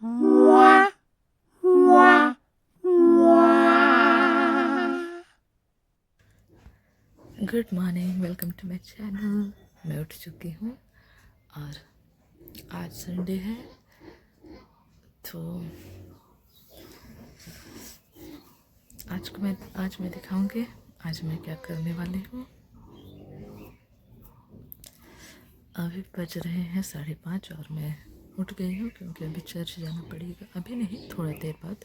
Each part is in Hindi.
Good morning, welcome to my channel. मैं उठ चुकी हूँ और आज संडे है तो आज मैं दिखाऊंगी आज मैं क्या करने वाली हूँ। अभी बज रहे हैं 5:30 और मैं उठ गई हूँ क्योंकि अभी चर्च जाना पड़ेगा। अभी नहीं, थोड़ा देर बाद।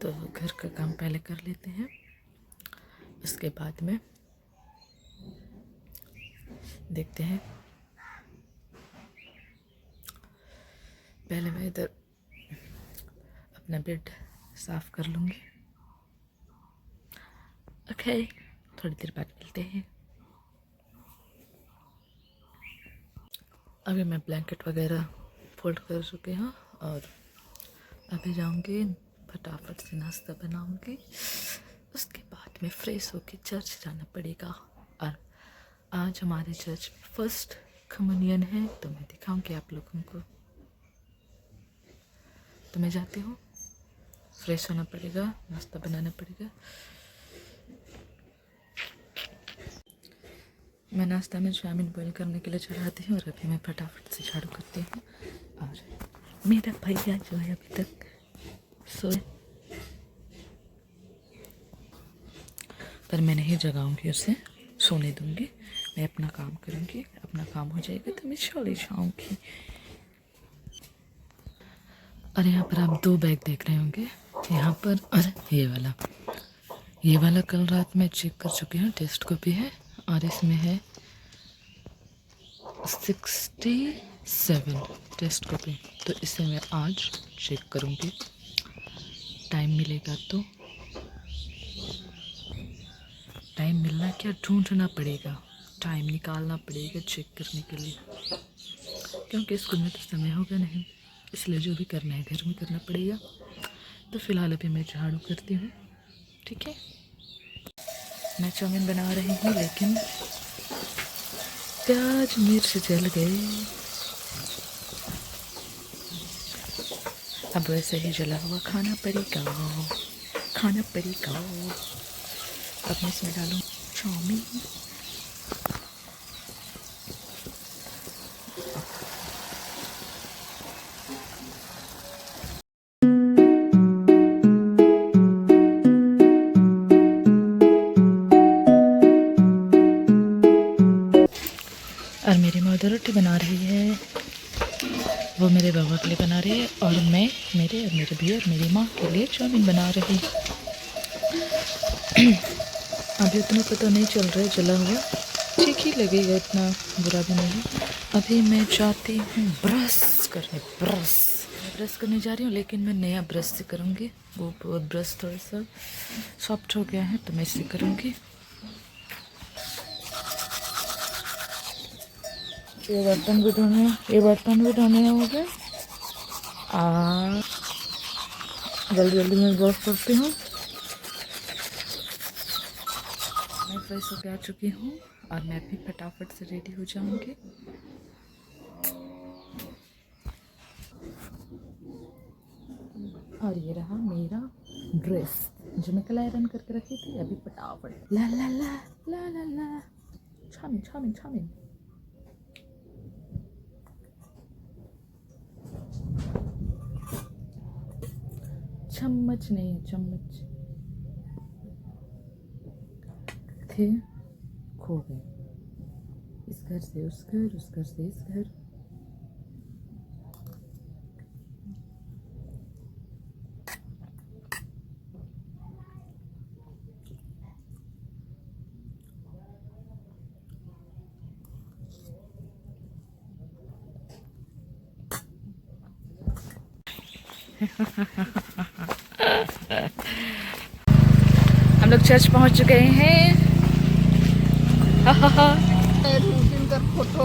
तो घर का काम पहले कर लेते हैं, उसके बाद में देखते हैं। पहले मैं इधर अपना बेड साफ कर लूँगी। ओके, थोड़ी देर बाद मिलते हैं। अभी मैं ब्लैंकेट वगैरह फोल्ड कर चुकी हूँ और अभी जाऊँगी, फटाफट से नाश्ता बनाऊँगी। उसके बाद में फ्रेश होकर चर्च जाना पड़ेगा। और आज हमारे चर्च में फर्स्ट कम्युनियन है तो मैं दिखाऊँगी आप लोगों को। तो मैं जाती हूँ, फ्रेश होना पड़ेगा, नाश्ता बनाना पड़ेगा। मैं नाश्ता में चाउमीन बॉईल करने के लिए चढ़ाती हूँ और अभी मैं फटाफट से झाड़ू करती हूँ। और मेरा भैया जो है अभी तक सोए, पर मैं नहीं जगाऊंगी उसे, सोने दूंगी। मैं अपना काम करूंगी, अपना काम हो जाएगा तो मैं चली जाऊंगी। और यहाँ पर आप 2 बैग देख रहे होंगे यहाँ पर। और ये वाला कल रात में चेक कर चुकी हूँ, टेस्ट कॉपी है और इसमें है 67 टेस्ट कॉपी। तो इसे मैं आज चेक करूँगी, टाइम मिलेगा तो। टाइम मिलना क्या, ढूंढना पड़ेगा, टाइम निकालना पड़ेगा चेक करने के लिए, क्योंकि स्कूल में तो समय होगा नहीं, इसलिए जो भी करना है घर में करना पड़ेगा। तो फिलहाल अभी मैं झाड़ू करती हूँ, ठीक है। मैं चाउमीन बना रही हूँ लेकिन प्याज मिर्च जल गए। अब वैसे ही जला हुआ खाना पड़ेगा। अब मैं इसमें डालूँ चाउमीन। और मेरी माँ उधर रोटी बना रही है, वो मेरे बाबा के लिए बना रही है और मैं मेरे भैया और मेरी माँ के लिए चाउमीन बना रही। अभी उतना पता नहीं चल रहा है, जला हुआ ठीक ही लगेगा, इतना बुरा भी नहीं। अभी मैं चाहती हूँ ब्रश करने जा रही हूँ, लेकिन मैं नया ब्रश से करूँगी। वो ब्रश थोड़ा सा सॉफ्ट हो गया है तो मैं इसे करूँगी। ये बर्तन भी धोने होंगे। जल्दी मैं ब्रश करती हूँ। मैं फ्रेश होकर आ चुकी हूँ और मैं भी फटाफट से रेडी हो जाऊँगी। और ये रहा मेरा ड्रेस जो मैं कल आयरन करके रखी थी। अभी फटाफट ला ला ला ला ला ला छामिन चम्मच नहीं, चम्मच थे खो गए, इस घर से उस घर, उस घर से इस घर। हम लोग चर्च पहुंच चुके हैं। फोटो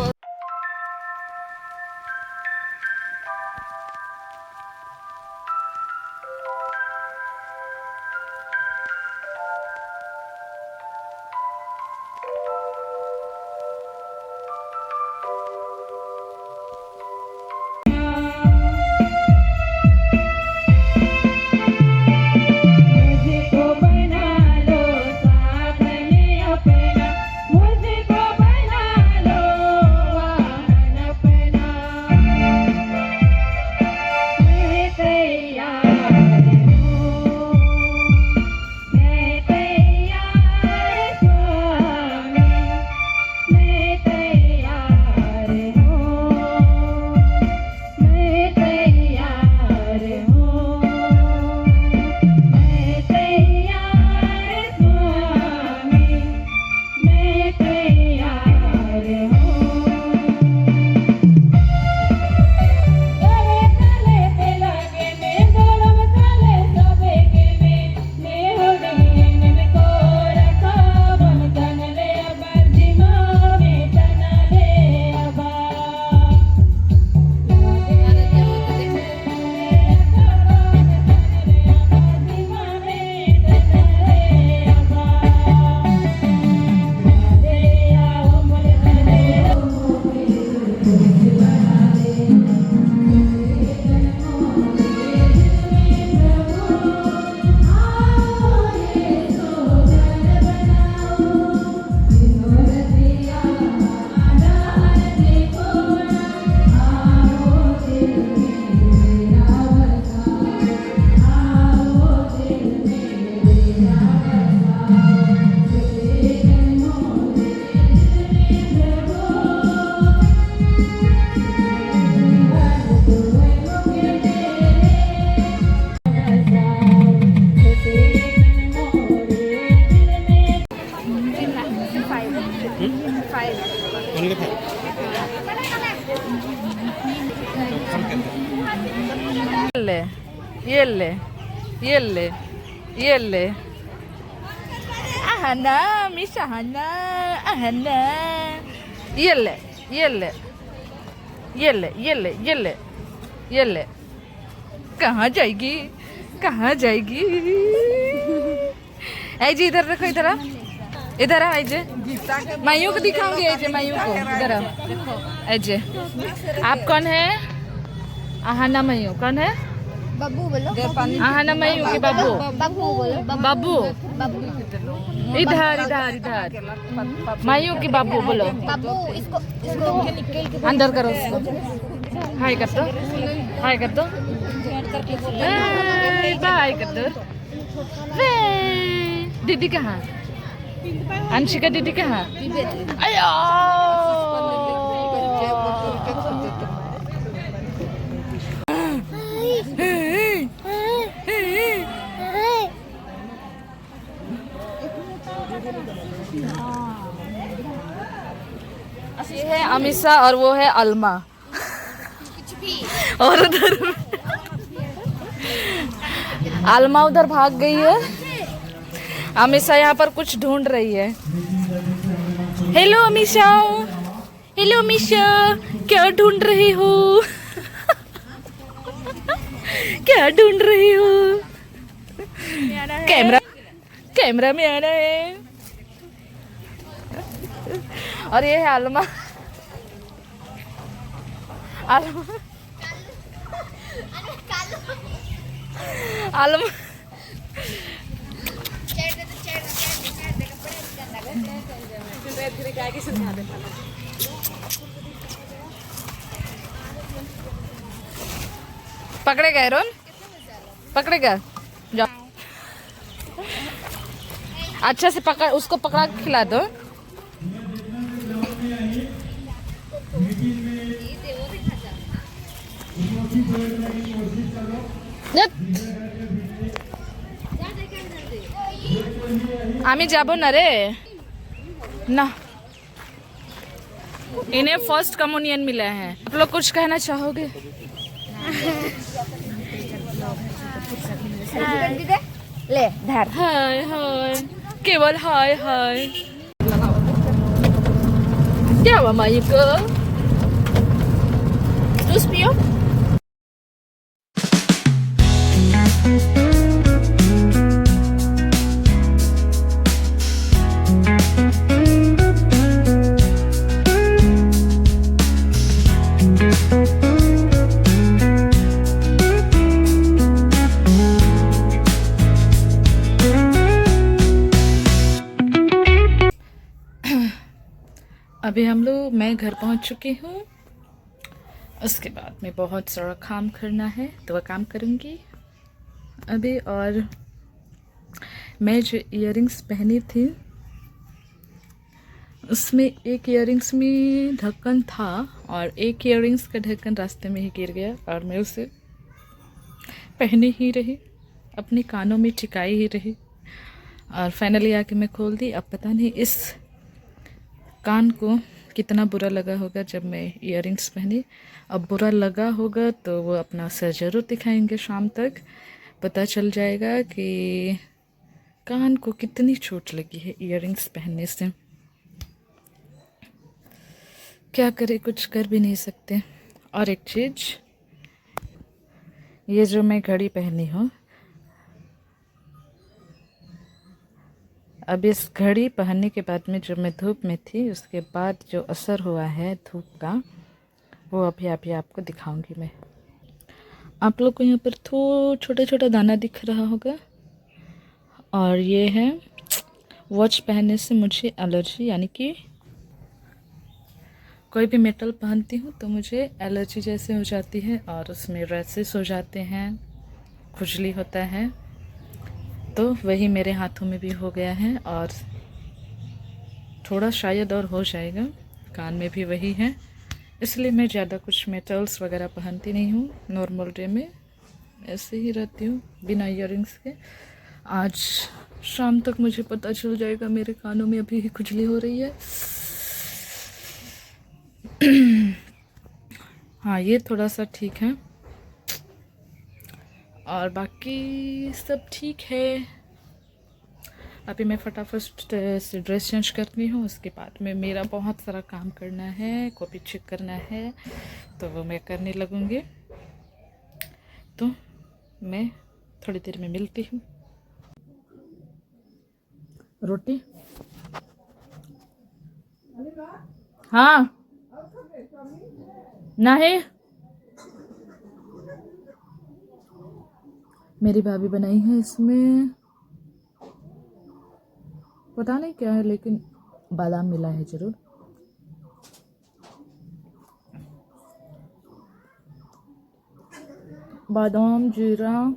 ले ये ले ये ले ये ले ahana misha hana ahana ये ले ये ले ये ले ये ले ये ले ये ले कहाँ जाएगी कहाँ जाएगी ऐ जी इधर रखो इधर आ इधर आ ऐ जे मायू को दिखाऊंगी ऐ जे मायू को इधर आ ऐ जे आप कौन है आहाना मयू कौन है बब्बू बोलो आहाना मयू की बाबू बब्बू बोलो बाबू इधर इधर इधर मयू की बाबू बोलो बब्बू इसको इसको अंदर करो उसको हाय कर दो हाय कर दो बाय कर दो वे दीदी कहाँ अंशिका दीदी कहाँ अयो ये है अमीसा और वो है अलमा और उधर अलमा उधर भाग गई है अमीसा यहाँ पर कुछ ढूंढ रही है हेलो अमीसा हेलो अमीसा क्या ढूंढ रही हो क्या ढूंढ रही हो कैमरा कैमरा में आना है और ये है अलमा अलमा अलमा पकड़े गए रोन पकड़े गए जाओ अच्छा से पकड़ उसको पकड़ा के खिला दो आमी जाबो ना रे ना इन्हें फर्स्ट कम्युनियन मिला है आप लोग कुछ कहना चाहोगे ले धर हाय हाय केवल हाय हाय क्या हुआ मायू को जूस पियो अभी मैं घर पहुंच चुकी हूँ उसके बाद में बहुत सारा काम करना है तो वह काम करूँगी अभी और मैं जो इयररिंग्स पहनी थी उसमें एक इयररिंग्स में ढक्कन था और एक इयररिंग्स का ढक्कन रास्ते में ही गिर गया और मैं उसे पहने ही रही अपने कानों में टिकाई ही रही और फाइनली आके मैं खोल दी अब पता नहीं इस कान को कितना बुरा लगा होगा जब मैं इयररिंग्स पहनी अब बुरा लगा होगा तो वो अपना असर ज़रूर दिखाएंगे शाम तक पता चल जाएगा कि कान को कितनी चोट लगी है इयररिंग्स पहनने से क्या करे कुछ कर भी नहीं सकते और एक चीज़ ये जो मैं घड़ी पहनी हूँ अब इस घड़ी पहनने के बाद में जब मैं धूप में थी उसके बाद जो असर हुआ है धूप का वो अभी आपको दिखाऊंगी मैं आप लोग को यहाँ पर छोटा छोटा दाना दिख रहा होगा और ये है वॉच पहनने से मुझे एलर्जी यानी कि कोई भी मेटल पहनती हूँ तो मुझे एलर्जी जैसे हो जाती है और उसमें रैसेस हो जाते हैं खुजली होता है तो वही मेरे हाथों में भी हो गया है और थोड़ा शायद और हो जाएगा कान में भी वही है इसलिए मैं ज़्यादा कुछ मेटल्स वगैरह पहनती नहीं हूँ नॉर्मल डे में ऐसे ही रहती हूँ बिना इयररिंग्स के आज शाम तक मुझे पता चल जाएगा मेरे कानों में अभी ही खुजली हो रही है हाँ, ये थोड़ा सा ठीक है और बाकी सब ठीक है। अभी मैं फटाफट से ड्रेस चेंज करती हूँ, उसके बाद में मेरा बहुत सारा काम करना है, कॉपी चेक करना है, तो वो मैं करने लगूँगी। तो मैं थोड़ी देर में मिलती हूँ। रोटी, हाँ नहीं, मेरी भाभी बनाई है, इसमें पता नहीं क्या है लेकिन बादाम मिला है जरूर। बादाम जीरा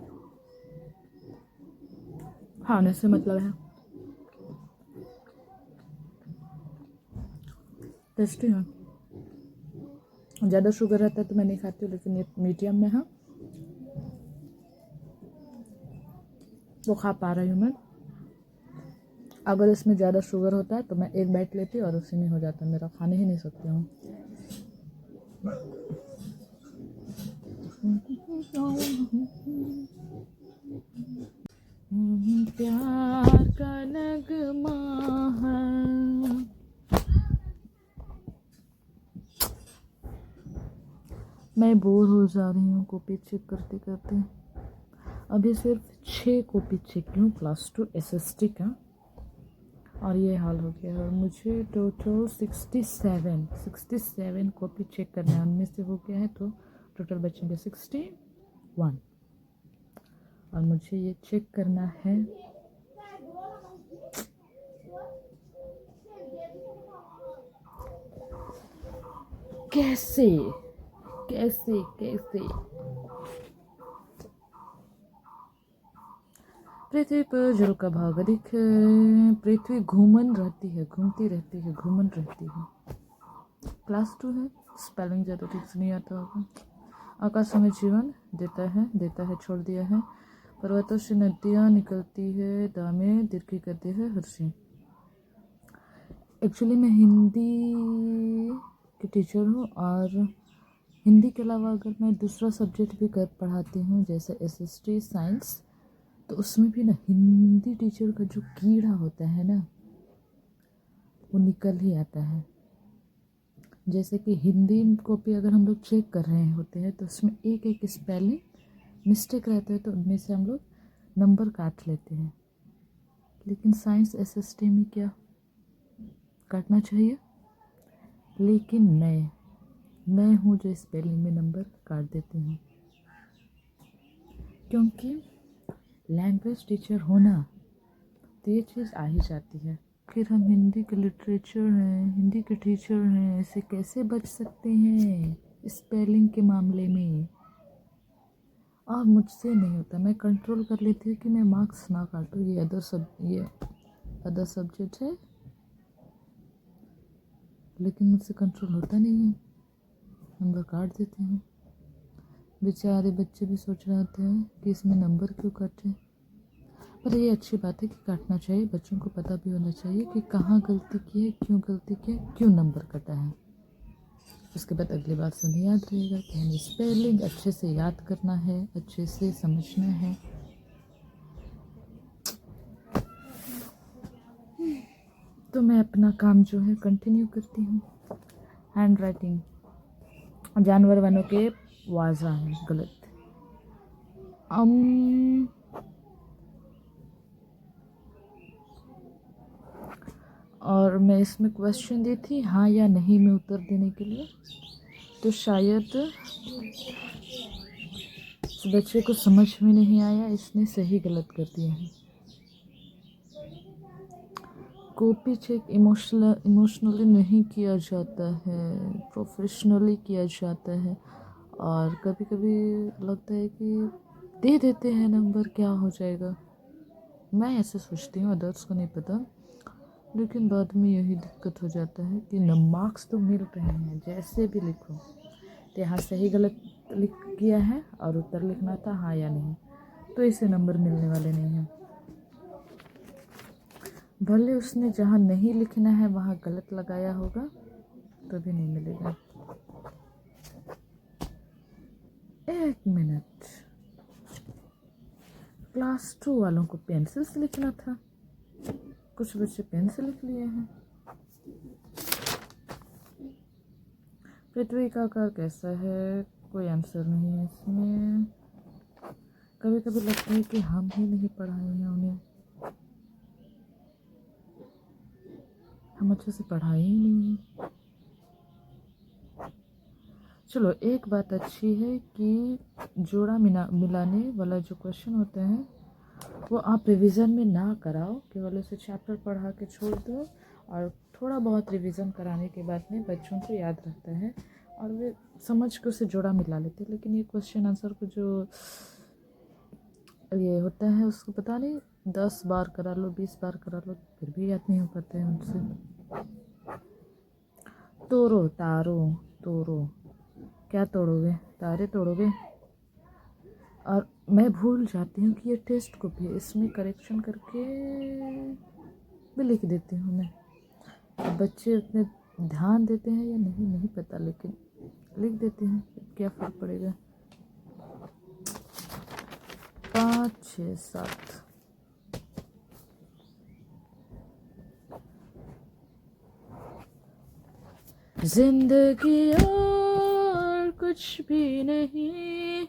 खाने से मतलब है, टेस्टी है। ज़्यादा शुगर रहता है तो मैं नहीं खाती हूँ, लेकिन ये मीडियम में है तो खा पा रही हूँ मैं। अगर इसमें ज़्यादा शुगर होता है तो मैं एक बाइट लेती और उसी में हो जाता, मेरा खाने ही नहीं सकती हूँ। प्यार का नगमा है। मैं बोर हो जा रही हूँ कॉपी चेक करते करते। अभी सिर्फ 6 कॉपी चेक की हूँ क्लास 2 SST का, और ये हाल हो गया। और मुझे टोटल 67 कॉपी चेक करना है, उनमें से हो गया है तो टोटल बचेंगे 61। और मुझे ये चेक करना है कैसे कैसे कैसे। पृथ्वी पर जल का भाग अधिक है, पृथ्वी घूमन रहती है, घूमती रहती है, घूमन रहती है। क्लास 2 है, स्पेलिंग ज़्यादा ठीक से नहीं आता होगा। आकाश हमें जीवन देता है, छोड़ दिया है। पर्वतों से नदियाँ निकलती है, दामे दीर्घी करती है हर्षी। एक्चुअली मैं हिंदी की टीचर हूँ, और हिंदी के अलावा अगर मैं दूसरा सब्जेक्ट भी कर पढ़ाती हूँ जैसे SST साइंस, तो उसमें भी ना हिंदी टीचर का जो कीड़ा होता है ना वो निकल ही आता है। जैसे कि हिंदी कॉपी अगर हम लोग चेक कर रहे होते हैं तो उसमें एक एक स्पेलिंग मिस्टेक रहता है, तो उनमें से हम लोग नंबर काट लेते हैं। लेकिन साइंस SST में क्या काटना चाहिए, लेकिन मैं हूँ जो स्पेलिंग में नंबर काट देती हूँ, क्योंकि लैंग्वेज टीचर होना तो ये चीज़ आ ही जाती है। फिर हम हिंदी के लिटरेचर हैं, हिंदी के टीचर हैं, ऐसे कैसे बच सकते हैं स्पेलिंग के मामले में। और मुझसे नहीं होता, मैं कंट्रोल कर लेती हूँ कि मैं मार्क्स ना काटूँ, ये अदर सब्जेक्ट है, लेकिन मुझसे कंट्रोल होता नहीं है, नंबर काट देती हूँ। बेचारे बच्चे भी सोच रहे होते हैं कि इसमें नंबर क्यों काटे, पर ये अच्छी बात है कि काटना चाहिए। बच्चों को पता भी होना चाहिए कि कहाँ गलती की है, क्यों गलती की है, क्यों नंबर कटा है। उसके बाद अगली बार से नहीं याद रहेगा कि हमें स्पेलिंग अच्छे से याद करना है, अच्छे से समझना है। तो मैं अपना काम जो है कंटिन्यू करती हूँ। हैंड राइटिंग जानवर वालों के वाजा है, गलत। और मैं इसमें क्वेश्चन दी थी हाँ या नहीं में उत्तर देने के लिए, तो शायद इस बच्चे को समझ में नहीं आया, इसने सही गलत कर दिया है। कॉपी चेक इमोशनली नहीं किया जाता है, प्रोफेशनली किया जाता है। और कभी कभी लगता है कि दे देते हैं नंबर, क्या हो जाएगा, मैं ऐसे सोचती हूँ, अदर्स को नहीं पता। लेकिन बाद में यही दिक्कत हो जाता है कि मार्क्स तो मिल रहे हैं जैसे भी लिखो, तो यहाँ सही गलत लिख किया है और उत्तर लिखना था हाँ या नहीं, तो इसे नंबर मिलने वाले नहीं हैं। भले उसने जहाँ नहीं लिखना है वहाँ गलत लगाया होगा तो भी नहीं मिलेगा। एक मिनट, क्लास 2 वालों को पेंसिल से लिखना था, कुछ बच्चे पेन से लिख लिए हैं। पृथ्वी का आकार कैसा है? कोई आंसर नहीं है इसमें। कभी कभी लगता है कि हम ही नहीं पढ़ाए हैं उन्हें, हम अच्छे से पढ़ाए ही नहीं हैं। चलो, एक बात अच्छी है कि जोड़ा मिलाने वाला जो क्वेश्चन होते हैं वो आप रिवीजन में ना कराओ, केवल उसे चैप्टर पढ़ा के छोड़ दो, और थोड़ा बहुत रिवीजन कराने के बाद में बच्चों को याद रहता है और वे समझ के उसे जोड़ा मिला लेते हैं। लेकिन ये क्वेश्चन आंसर को जो ये होता है उसको पता नहीं 10 बार करा लो, 20 बार करा लो, फिर भी याद नहीं हो पाते हैं उनसे। तोड़ो, तारो, तोड़ो, क्या तोड़ोगे? तारे तोड़ोगे। और मैं भूल जाती हूँ कि ये टेस्ट को भी इसमें करेक्शन करके भी लिख देती हूँ मैं। अब बच्चे उतने ध्यान देते हैं या नहीं, नहीं पता, लेकिन लिख देते हैं, क्या फ़र्क पड़ेगा। 5 6 7 जिंदगी और कुछ भी नहीं,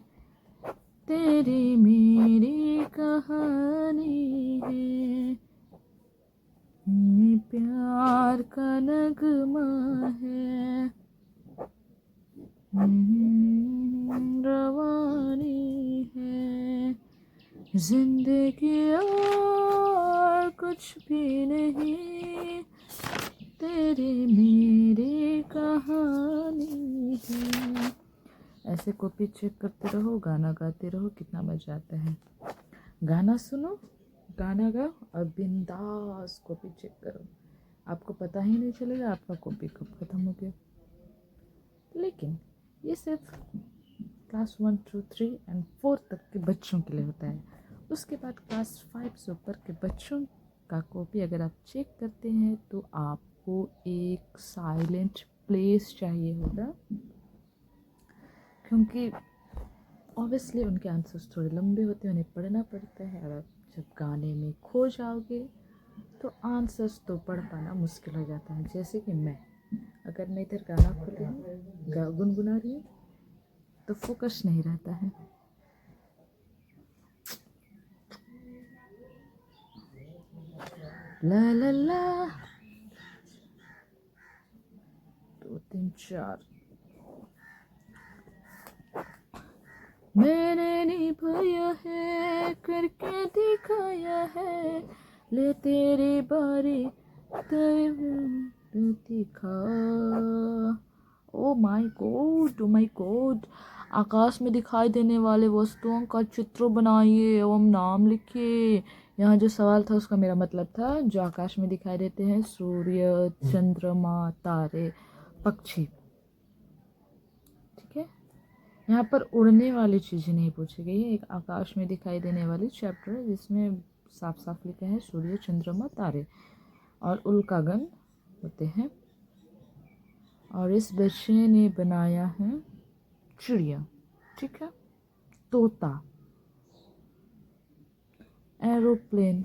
तेरी मेरी कहानी है, ये प्यार का नगमा है, रवानी है। जिंदगी और कुछ भी नहीं, तेरी मेरी कहानी है। ऐसे कॉपी चेक करते रहो, गाना गाते रहो, कितना मजा आता है। गाना सुनो, गाना गाओ और बिंदास कॉपी चेक करो, आपको पता ही नहीं चलेगा आपका कॉपी कब खत्म हो गया। लेकिन ये सिर्फ क्लास 1 2 3 और 4 तक के बच्चों के लिए होता है। उसके बाद क्लास 5 से ऊपर के बच्चों का कॉपी अगर आप चेक करते हैं तो आपको एक साइलेंट प्लेस चाहिए होगा, क्योंकि ऑब्वियसली उनके आंसर्स थोड़े लंबे होते हैं, उन्हें पढ़ना पड़ता है। और आप जब गाने में खो जाओगे तो आंसर्स तो पढ़ पाना मुश्किल हो जाता है। जैसे कि अगर मैं इधर गाना खोली हूँ, गुनगुना रही हूँ, तो फोकस नहीं रहता है। ला ला ला, 2 3 4, मैंने निभाया है, करके दिखाया है, ले तेरी बारी दिखा। Oh my God, oh my God. आकाश में दिखाई देने वाले वस्तुओं का चित्र बनाइए एवं नाम लिखिए। यहाँ जो सवाल था उसका मेरा मतलब था जो आकाश में दिखाई देते हैं, सूर्य, चंद्रमा, तारे, पक्षी। ठीक है, यहाँ पर उड़ने वाली चीज़ें नहीं पूछी गई है। एक आकाश में दिखाई देने वाली चैप्टर है जिसमें साफ साफ लिखा है सूर्य, चंद्रमा, तारे और उल्कागन होते हैं। और इस बच्चे ने बनाया है चिड़िया, ठीक है, तोता, एरोप्लेन,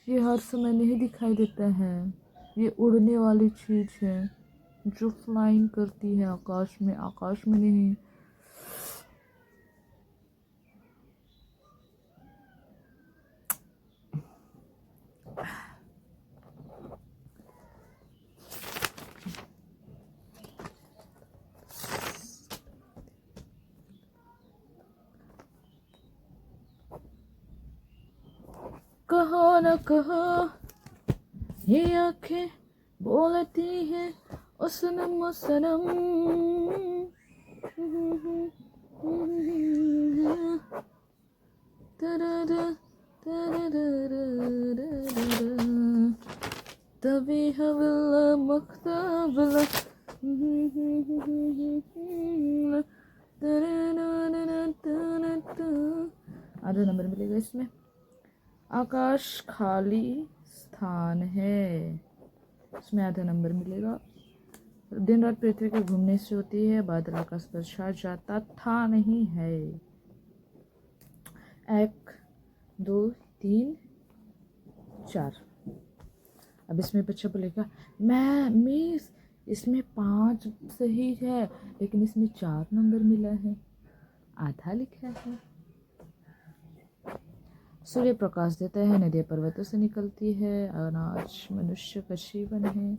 ये हर समय नहीं दिखाई देता है, ये उड़ने वाली चीज़ है जो फ्लाइंग करती है आकाश में नहीं। कहो न कहो ये आंखें बोलती हैं ओ सनम ओ सनम, तभी हवला मख्ताबला, आधा नंबर मिलेगा इसमें। आकाश खाली स्थान है, इसमें आधा नंबर मिलेगा। दिन रात पृथ्वी के घूमने से होती है, बादल आकाश पर छा जाता था नहीं है। 1 2 3 4। अब इसमें बच्चा बोलेगा मिस इसमें 5 सही है लेकिन इसमें 4 नंबर मिला है, आधा लिखा है। सूर्य प्रकाश देता है, नदियाँ पर्वतों से निकलती है, अनाज मनुष्य का जीवन है।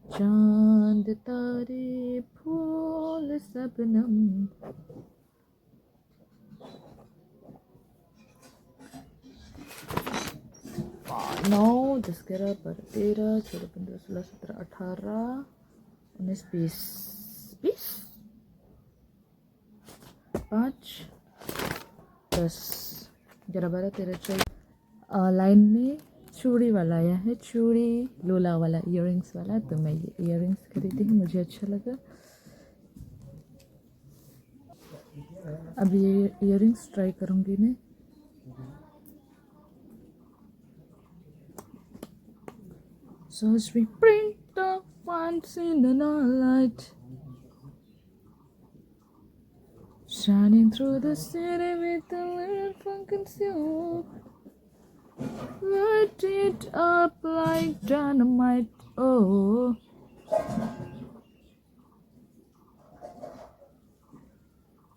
चांद तारे फूल सबनम। 9 10 11 12 13 14 15 16 17 18 19 20 20 5 10 11 12 13 14। लाइन में चूड़ी वाला आया है, चूड़ी लोला वाला इयररिंग्स वाला, तो मैं ये इयररिंग्स खरीदी हूँ, मुझे अच्छा लगा। अब ये इयररिंग्स ट्राई करूँगी मैं। So as we bring the fires in the night, shining through the city with a little fun concealed, light it up like dynamite. Oh,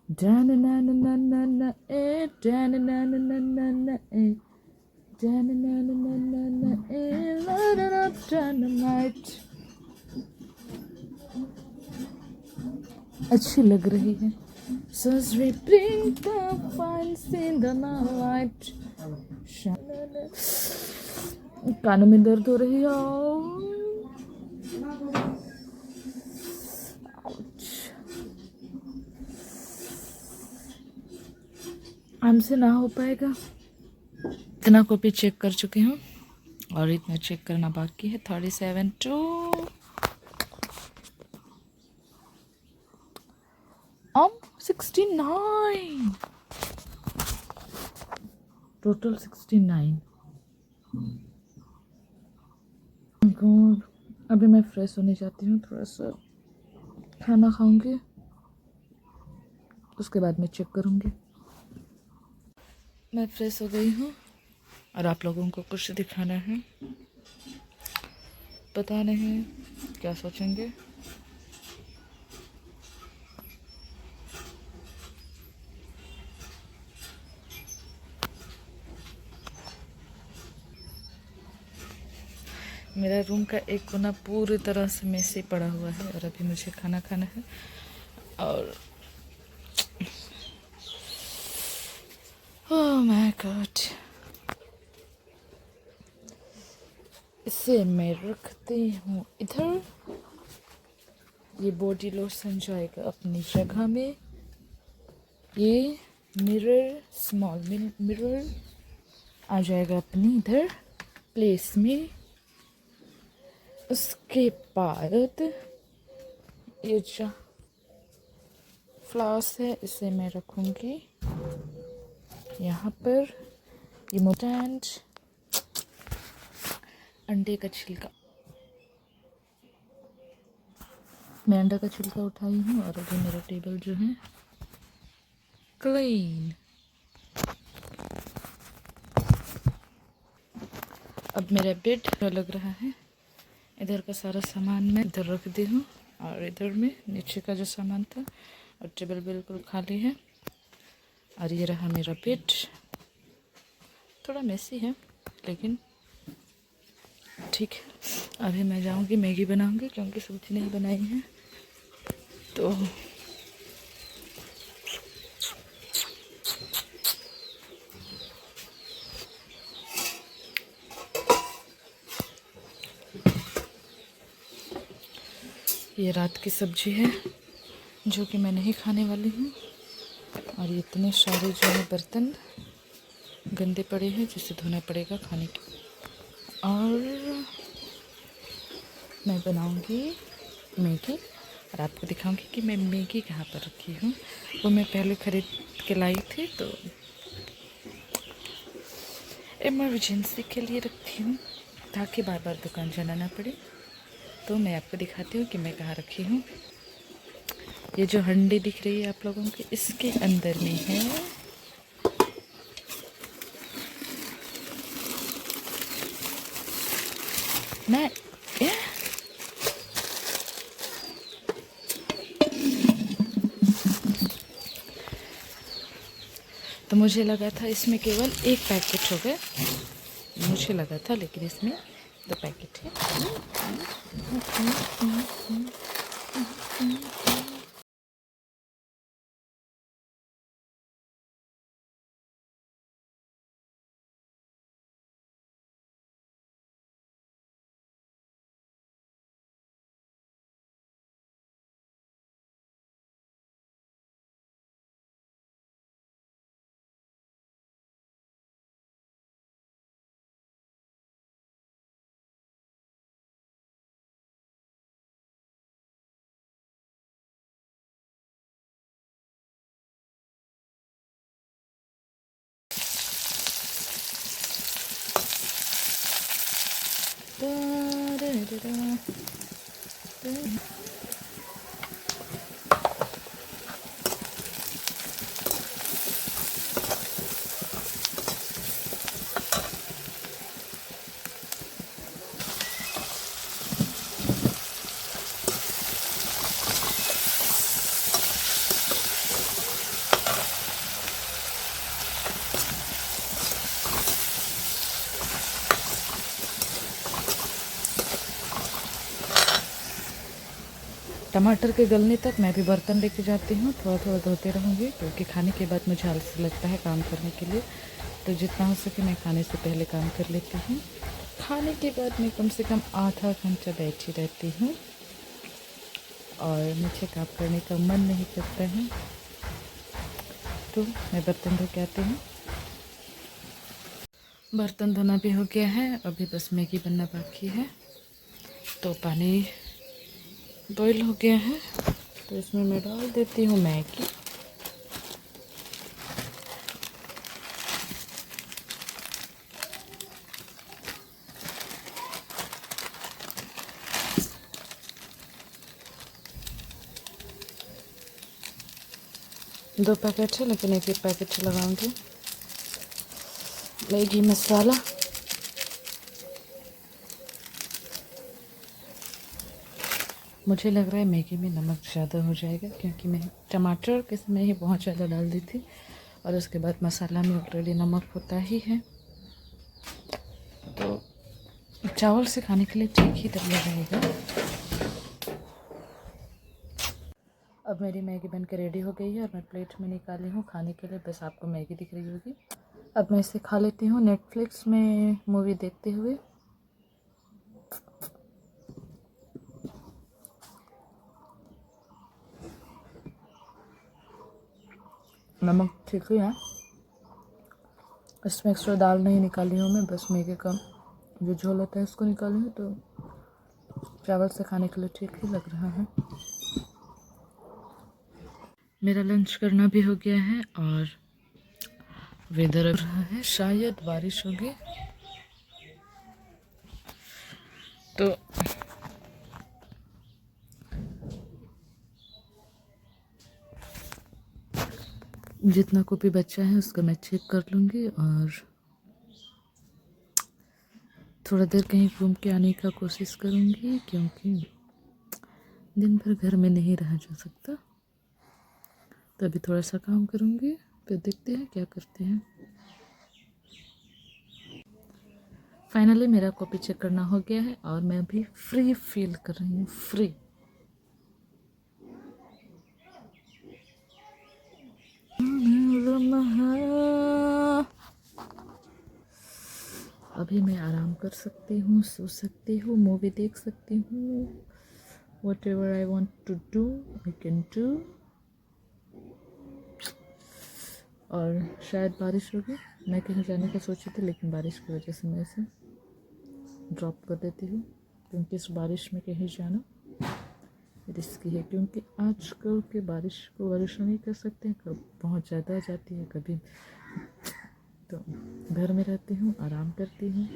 na na na na na na eh, na na na na na na eh. Light it up dynamite. अच्छी लग रही है। So as we bring the fires in the night, कानों में दर्द हो रही है। हमसे ना हो पाएगा। इतना कॉपी चेक कर चुकी हूँ और इतना चेक करना बाकी है। 37 to 69, टोटल 69। गॉड, अभी मैं फ्रेश होने जाती हूँ, थोड़ा सा खाना खाऊंगी, उसके बाद मैं चेक करूँगी। मैं फ्रेश हो गई हूँ और आप लोगों को कुछ दिखाना है, पता नहीं क्या सोचेंगे। मेरा रूम का एक कोना पूरी तरह से मेसी पड़ा हुआ है और अभी मुझे खाना खाना है। और ओह माय गॉड, इसे मैं रखती हूँ इधर। ये बॉडी लोशन जाएगा अपनी जगह में। ये मिरर, स्मॉल मिरर आ जाएगा अपनी इधर प्लेस में। उसके बाद ये जो फ्लावर्स है इसे मैं रखूँगी यहाँ पर। ये मोटेंट अंडे का छिलका, मैं अंडे का छिलका उठाई हूँ और अभी मेरा टेबल जो है क्लीन। अब मेरा बेड लग रहा है। इधर का सारा सामान मैं इधर रख दी हूँ और इधर में नीचे का जो सामान था, और टेबल बिल्कुल खाली है। और ये रहा मेरा बेड, थोड़ा मेसी है लेकिन ठीक है। अभी मैं जाऊँगी मैगी बनाऊँगी क्योंकि सब्जी नहीं बनाई है। तो ये रात की सब्जी है जो कि मैं नहीं खाने वाली हूँ। और ये इतने सारे जो है बर्तन गंदे पड़े हैं जिसे धोना पड़ेगा खाने के। और मैं बनाऊँगी मैगी और आपको दिखाऊंगी कि मैं मैगी कहाँ पर रखी हूँ। वो मैं पहले ख़रीद के लाई थी, तो इमरजेंसी के लिए रखती हूँ ताकि बार बार दुकान जाना ना पड़े। तो मैं आपको दिखाती हूँ कि मैं कहाँ रखी हूँ। ये जो हंडी दिख रही है आप लोगों को, इसके अंदर में है मैं तो मुझे लगा था इसमें केवल एक पैकेट हो गए, मुझे लगा था, लेकिन इसमें 2 पैकेट है। टमाटर के गलने तक मैं भी बर्तन लेके जाती हूँ, थोड़ा थोड़ा धोते रहूँगी, क्योंकि खाने के बाद मुझे आलस लगता है काम करने के लिए। तो जितना हो सके मैं खाने से पहले काम कर लेती हूँ। खाने के बाद मैं कम से कम आधा घंटा बैठी रहती हूँ और मुझे काम करने का मन नहीं करता है, तो मैं बर्तन धो के आती हूँ। बर्तन धोना भी हो गया है, अभी बस मैगी बनना बाकी है। तो पानी बॉईल हो गया है, तो इसमें मैं डाल देती हूँ मैगी। दो पैकेट है, लेकिन एक पैकेट लगाऊंगी मैगी मसाला। मुझे लग रहा है मैगी में नमक ज़्यादा हो जाएगा, क्योंकि मैं टमाटर के समय ही बहुत ज़्यादा डाल दी थी और उसके बाद मसाला में ऑलरेडी नमक होता ही है। तो चावल से खाने के लिए ठीक ही डल रहेगा। अब मेरी मैगी बनकर रेडी हो गई है और मैं प्लेट में निकाली हूँ खाने के लिए। बस आपको मैगी दिख रही होगी। अब मैं इसे खा लेती हूँ नेटफ्लिक्स में मूवी देखते हुए। नमक ठीक ही है, इसमें एक्स्ट्रा दाल नहीं निकाली हूँ मैं, बस मैगी का जो झोल होता है उसको निकाली हूँ। तो चावल से खाने के लिए ठीक ही लग रहा है। मेरा लंच करना भी हो गया है और वेदर हो रहा है, शायद बारिश होगी। तो जितना कॉपी बचा है उसका मैं चेक कर लूँगी और थोड़ा देर कहीं घूम के आने का कोशिश करूँगी, क्योंकि दिन भर घर में नहीं रहा जा सकता। तो अभी थोड़ा सा काम करूँगी, फिर देखते हैं क्या करते हैं। फाइनली मेरा कॉपी चेक करना हो गया है और मैं अभी फ्री फील कर रही हूँ, फ्री। अभी मैं आराम कर सकती हूँ, सो सकती हूँ, मूवी देख सकती हूँ। Whatever I want to do, I can do। और शायद बारिश होगी। मैं कहीं जाने का सोची थी, लेकिन बारिश की वजह से मैं इसे ड्रॉप कर देती हूँ, क्योंकि इस बारिश में कहीं जाना रिस्की है। क्योंकि आजकल के बारिश को भरोसा नहीं कर सकते, कब बहुत ज़्यादा आ जाती है, कभी तो घर में रहती हूँ, आराम करती हूँ।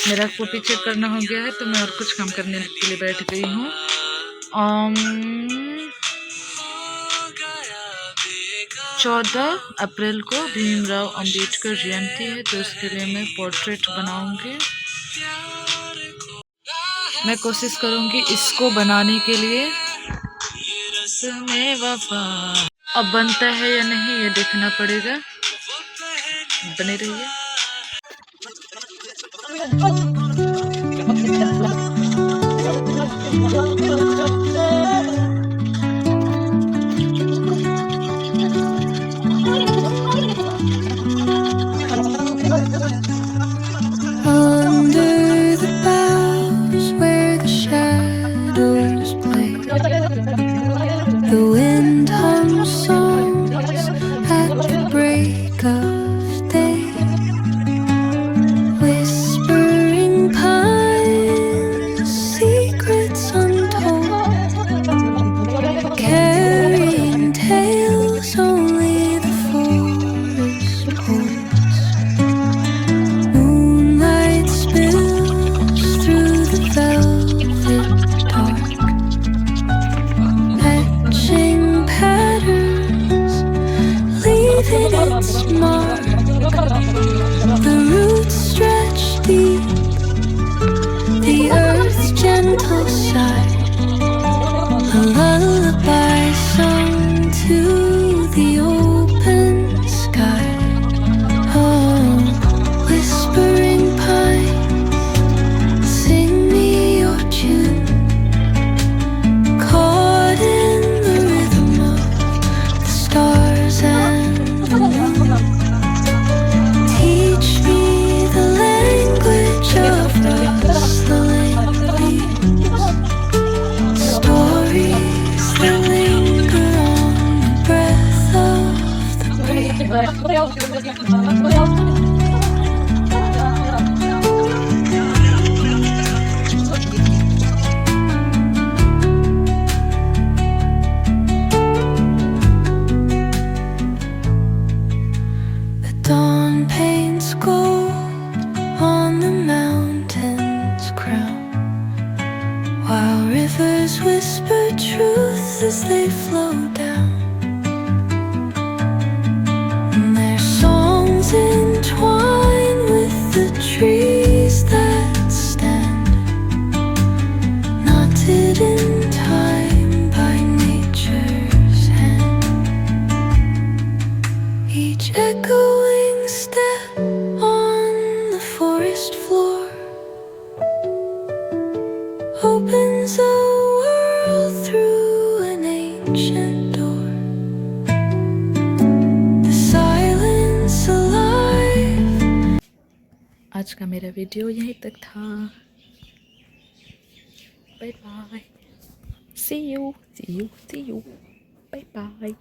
मेरा कॉपी चेक करना हो गया है तो मैं और कुछ काम करने के लिए बैठ गई हूँ। 14 अप्रैल को भीमराव अंबेडकर जयंती है तो उसके लिए मैं पोर्ट्रेट बनाऊंगी। मैं कोशिश करूंगी इसको बनाने के लिए। अब बनता है या नहीं ये देखना पड़ेगा। बने रहिए। Under the boughs where the shadows play, the wind hums songs at the break of day. Whispering pines, secrets untold, carrying tales only the forest holds. Moonlight spills through the velvet dark, etching patterns, leaving its mark. The roots stretch deep, the earth's gentle sigh, a lullaby sung to the open sky. Oh, whispering pines, sing me your tune, caught in the rhythm of the stars and the moon. Teach me the language of rustling leaves, stories that linger on the breath of the breeze. The dawn paints gold on the mountain's crown, while rivers whisper truth as they flow down. And their songs entwine with the trees that stand, knotted in time by nature's hand. Each echoing step on the forest floor opens a world through an ancient door. The silence alive. आज का मेरा वीडियो यहीं तक था। Bye bye. See you see you see you. Bye bye.